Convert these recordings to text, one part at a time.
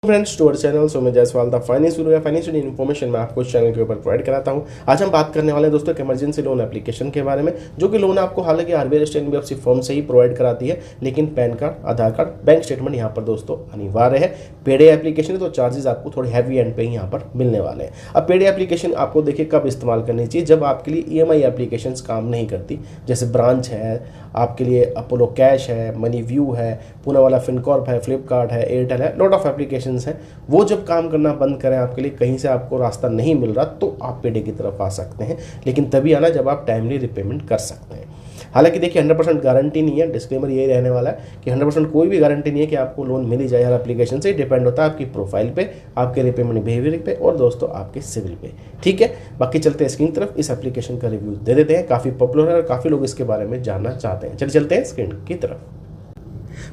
Friends to our channel so मैं Jaiswal the financial information मैं आपको इस चैनल के ऊपर प्रोवाइड कराता हूं। आज हम बात करने वाले हैं दोस्तों एक इमरजेंसी लोन एप्लीकेशन के बारे में, जो कि लोन आपको हालांकि आरबीआई स्टेट एनबीएफसी फर्म से ही प्रोवाइड कराती है, लेकिन पैन कार्ड, आधार कार्ड, बैंक स्टेटमेंट यहाँ पर दोस्तों अनिवार्य है। पेडे एप्लीकेशन है तो चार्जेस आपको थोड़े हैवी एंड पे ही यहाँ पर मिलने वाले हैं। अब पेडे एप्लीकेशन आपको देखिए कब इस्तेमाल करनी चाहिए, जब आपके लिए ईएमआई एप्लीकेशन काम नहीं करती, जैसे ब्रांच है, आपके लिए अपोलो कैश है, मनी व्यू है, पूना वाला फिनकॉर्प है, फ्लिपकार्ट है, एयरटेल है, लॉट ऑफ एप्लीकेशंस हैं। वो जब काम करना बंद करें, आपके लिए कहीं से आपको रास्ता नहीं मिल रहा, तो आप पेडे की तरफ आ सकते हैं, लेकिन तभी आना जब आप टाइमली रिपेमेंट कर सकते हैं। हालांकि देखिए 100% गारंटी नहीं है, डिस्क्लेमर यही रहने वाला है कि 100% कोई भी गारंटी नहीं है कि आपको लोन मिल ही जाए हर एप्लीकेशन से। डिपेंड होता है आपकी प्रोफाइल पे, आपके रिपेमेंट बिहेवियर पे और दोस्तों आपके सिविल पे। ठीक है, बाकी चलते हैं स्क्रीन की तरफ। इस एप्लीकेशन का रिव्यू दे देते हैं, काफ़ी पॉपुलर है और काफ़ी लोग इसके बारे में जानना चाहते हैं। चलते हैं स्क्रीन की तरफ।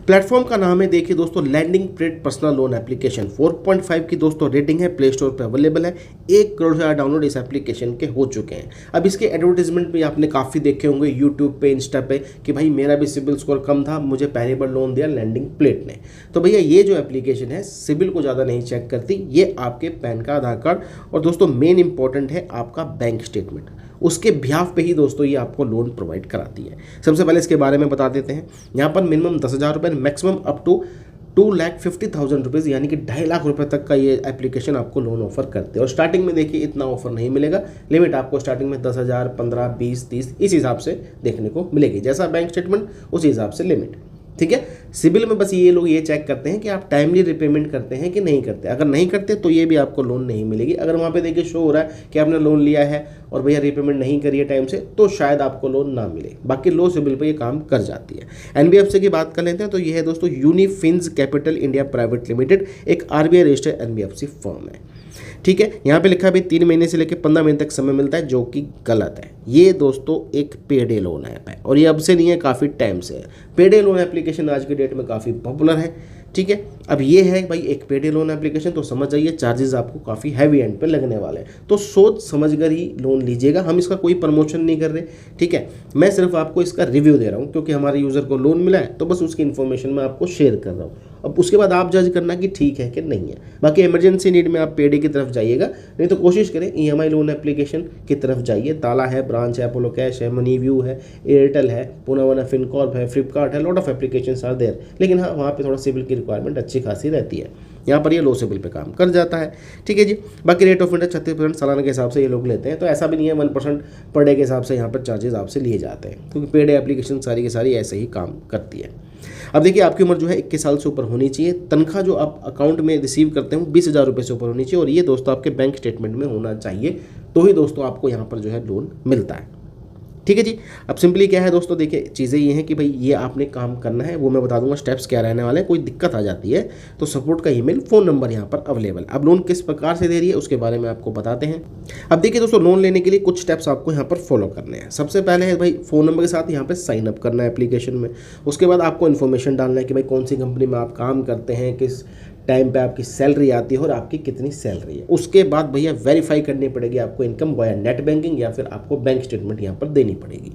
प्लेटफॉर्म का नाम है देखिए दोस्तों लैंडिंग पर्सनल लोन एप्लीकेशन। 4.5 की दोस्तों रेटिंग है, प्ले स्टोर पे अवेलेबल है। 1 करोड़ से ज़्यादा डाउनलोड इस एप्लीकेशन के हो चुके हैं। अब इसके एडवर्टीजमेंट भी आपने काफ़ी देखे होंगे यूट्यूब पे, इंस्टा पे, कि भाई मेरा भी सिबिल स्कोर कम था, मुझे पहली बार लोन दिया लैंडिंग प्लेट ने। तो भैया ये जो एप्लीकेशन है सिबिल को ज़्यादा नहीं चेक करती, ये आपके पैन कार्ड, आधार कार्ड और दोस्तों मेन इंपॉर्टेंट है आपका बैंक स्टेटमेंट, उसके बिहाफ पे ही दोस्तों ये आपको लोन प्रोवाइड कराती है। सबसे पहले इसके बारे में बता देते हैं। यहाँ पर मिनिमम 10,000 रुपये, मैक्सिमम अप टू 2,50,000 रुपीज़ यानी कि 2.5 लाख रुपए तक का ये एप्लीकेशन आपको लोन ऑफर करते हैं। और स्टार्टिंग में देखिए इतना ऑफर नहीं मिलेगा, लिमिट आपको स्टार्टिंग में 10,000, 15, 20, 30 इस हिसाब से देखने को मिलेगी, जैसा बैंक स्टेटमेंट उसी हिसाब से लिमिट। ठीक है, सिबिल में बस ये लोग ये चेक करते हैं कि आप टाइमली रिपेमेंट करते हैं कि नहीं करते। अगर नहीं करते तो ये भी आपको लोन नहीं मिलेगी। अगर वहाँ पे देखिए शो हो रहा है कि आपने लोन लिया है और भैया रिपेमेंट नहीं करी है टाइम से, तो शायद आपको लोन ना मिले। बाकी लो सिबिल पे ये काम कर जाती है। एनबीएफसी की बात कर लेते हैं तो ये है दोस्तों यूनिफिन्स कैपिटल इंडिया प्राइवेट लिमिटेड, एक आरबीआई रजिस्टर्ड एनबीएफसी फर्म है। ठीक है, यहाँ पे लिखा है भाई 3 महीने से लेकर 15 महीने तक समय मिलता है, जो कि गलत है। ये दोस्तों एक पेडे लोन ऐप है और ये अब से नहीं है, काफ़ी टाइम से है। पेडे लोन एप्लीकेशन आज के डेट में काफ़ी पॉपुलर है। ठीक है, अब ये है भाई एक पेडे लोन एप्लीकेशन, तो समझ जाइए चार्जेस आपको काफ़ी हैवी एंड पे लगने वाले हैं, तो सोच समझ कर ही लोन लीजिएगा। हम इसका कोई प्रमोशन नहीं कर रहे, ठीक है, मैं सिर्फ आपको इसका रिव्यू दे रहा हूँ क्योंकि हमारे यूज़र को लोन मिला है, तो बस उसकी इन्फॉर्मेशन मैं आपको शेयर कर रहा हूँ। अब उसके बाद आप जज करना कि ठीक है कि नहीं है। बाकी इमरजेंसी नीड में आप पेडे की तरफ जाइएगा, नहीं तो कोशिश करें ईएमआई लोन एप्लीकेशन की तरफ जाइए। ताला है, ब्रांच है, अपोलो कैश है, मनी व्यू है, एयरटेल है, पूना वाला फिनकॉर्प है, फ्लिपकार्ट है, lot of application are there. लेकिन हाँ, वहाँ पे थोड़ा सिबिल की रिक्वायरमेंट अच्छी खासी रहती है। यहाँ पर ये लो सिबिल पे काम कर जाता है। ठीक है जी, बाकी रेट ऑफ इंटरेस्ट 36% सालाना के हिसाब से ये लोग लेते हैं, तो ऐसा भी नहीं है 1% पर डे के हिसाब से यहाँ पर चार्जेस आपसे लिए जाते हैं, क्योंकि पेडे एप्लीकेशन सारी की सारी ऐसे ही काम करती है। अब देखिए आपकी उम्र जो है 21 साल से ऊपर होनी चाहिए। तनख्वाह जो आप अकाउंट में रिसीव करते हैं 20,000 रुपये से ऊपर होनी चाहिए और ये दोस्तों आपके बैंक स्टेटमेंट में होना चाहिए, तो ही दोस्तों आपको यहाँ पर जो है लोन मिलता है। ठीक है जी, अब सिंपली क्या है दोस्तों, देखिए चीज़ें ये हैं कि भाई ये आपने काम करना है, वो मैं बता दूंगा स्टेप्स क्या रहने वाले हैं। कोई दिक्कत आ जाती है तो सपोर्ट का ईमेल, फ़ोन नंबर यहाँ पर अवेलेबल। अब लोन किस प्रकार से दे रही है उसके बारे में आपको बताते हैं। अब देखिए दोस्तों, लोन लेने के लिए कुछ स्टेप्स आपको यहाँ पर फॉलो करने हैं। सबसे पहले है भाई फ़ोन नंबर के साथ यहाँ पर साइन अप करना है एप्लीकेशन में। उसके बाद आपको इन्फॉर्मेशन डालना है कि भाई कौन सी कंपनी में आप काम करते हैं, किस टाइम पे आपकी सैलरी आती है और आपकी कितनी सैलरी है। उसके बाद भैया वेरीफाई करनी पड़ेगी आपको इनकम वाया नेट बैंकिंग, या फिर आपको बैंक स्टेटमेंट यहाँ पर देनी पड़ेगी।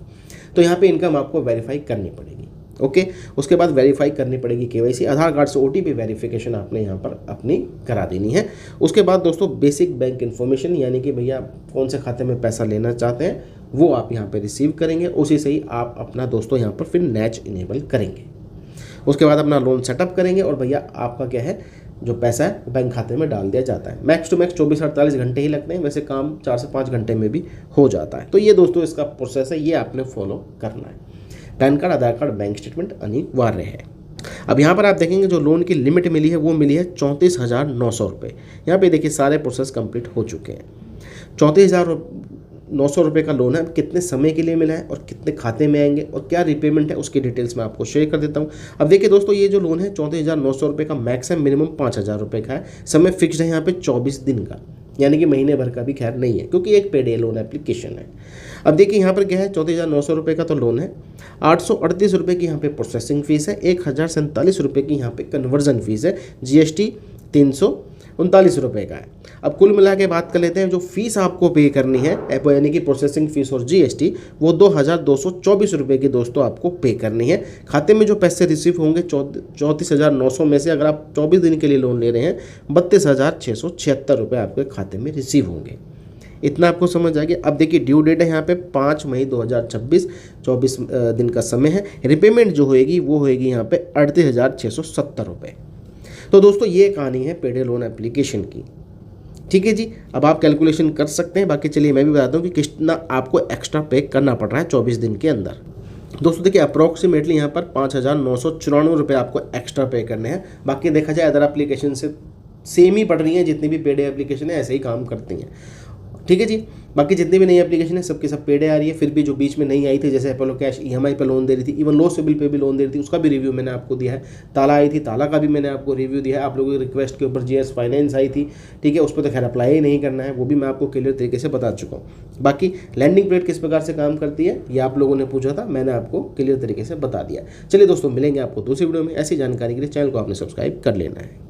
तो यहाँ पे इनकम आपको वेरीफाई करनी पड़ेगी। ओके, उसके बाद वेरीफाई करनी पड़ेगी केवाईसी, आधार कार्ड से ओटीपी वेरिफिकेशन आपने यहाँ पर अपनी करा देनी है। उसके बाद दोस्तों बेसिक बैंक इन्फॉर्मेशन, यानी कि भैया कौन से खाते में पैसा लेना चाहते हैं वो आप यहाँ पर रिसीव करेंगे। उसी से ही आप अपना दोस्तों यहाँ पर फिर नैच इनेबल करेंगे। उसके बाद अपना लोन सेटअप करेंगे और भैया आपका क्या है, जो पैसा है बैंक खाते में डाल दिया जाता है। मैक्स टू मैक्स 24-48 घंटे ही लगते हैं, वैसे काम 4 से 5 घंटे में भी हो जाता है। तो ये दोस्तों इसका प्रोसेस है, ये आपने फॉलो करना है। पैन कार्ड, आधार कार्ड, बैंक स्टेटमेंट अनिवार्य है। अब यहाँ पर आप देखेंगे जो लोन की लिमिट मिली है वो मिली है 34,900 रुपये। यहाँ पे देखिए सारे प्रोसेस कंप्लीट हो चुके हैं। 34,900 रुपये का लोन है। अब कितने समय के लिए मिला है और कितने खाते में आएंगे और क्या रिपेमेंट है उसकी डिटेल्स मैं आपको शेयर कर देता हूँ। अब देखिए दोस्तों, ये जो लोन है 34,900 रुपये का मैक्स है, मिनिमम 5,000 रुपये का है। समय फिक्स्ड है यहाँ पे 24 दिन का, यानी कि महीने भर का भी खैर नहीं है, क्योंकि एक पेडे लोन एप्लीकेशन है। अब देखिए यहाँ पर क्या है, 34,900 रुपये का तो लोन है, 838 रुपये की यहाँ पे प्रोसेसिंग फीस है, 1,047 रुपये की यहाँ पे कन्वर्जन फीस है, जीएसटी 339 रुपये का है। अब कुल मिला के बात कर लेते हैं, जो फीस आपको पे करनी है यानी कि प्रोसेसिंग फीस और जीएसटी, वो 2224 रुपये की दोस्तों आपको पे करनी है। खाते में जो पैसे रिसीव होंगे 34,900 में से अगर आप 24 दिन के लिए लोन ले रहे हैं 32,676 रुपये आपके खाते में रिसीव होंगे। इतना आपको समझ आ गया। अब देखिए ड्यू डेट है यहाँ पे 5 मई 2026, 24 दिन का समय है। रिपेमेंट जो होएगी वो होएगी यहाँ पे 38,670 रुपये। तो दोस्तों ये कहानी है पेडे लोन एप्लीकेशन की। ठीक है जी, अब आप कैलकुलेशन कर सकते हैं। बाकी चलिए मैं भी बताता हूँ कि कितना आपको एक्स्ट्रा पे करना पड़ रहा है 24 दिन के अंदर। दोस्तों देखिए अप्रॉक्सीमेटली यहाँ पर 5,994 रुपये आपको एक्स्ट्रा पे करने हैं। बाकी देखा जाए अदर एप्लीकेशन से सेम ही पड़ रही हैं, जितनी भी पेड एप्लीकेशन है ऐसे ही काम करती हैं। ठीक है जी, बाकी जितनी भी नई एप्लीकेशन है सबकी सब पेड आ रही है। फिर भी जो बीच में नहीं आई थी, जैसे अपोलो कैश ईएमआई पे लोन दे रही थी, इवन लो सिबिल पे भी लोन दे रही थी, उसका भी रिव्यू मैंने आपको दिया है। ताला आई थी, ताला का भी मैंने आपको रिव्यू दिया है। आप लोगों की रिक्वेस्ट के ऊपर जीएस फाइनेंस आई थी, ठीक है, उस पर तो खैर अप्लाई ही नहीं करना है, वो भी मैं आपको क्लियर तरीके से बता चुका हूँ। बाकी लैंडिंग पीरियड किस प्रकार से काम करती है ये आप लोगों ने पूछा था, मैंने आपको क्लियर तरीके से बता दिया। चलिए दोस्तों मिलेंगे आपको दूसरी वीडियो में। ऐसी जानकारी के लिए चैनल को आपने सब्सक्राइब कर लेना है।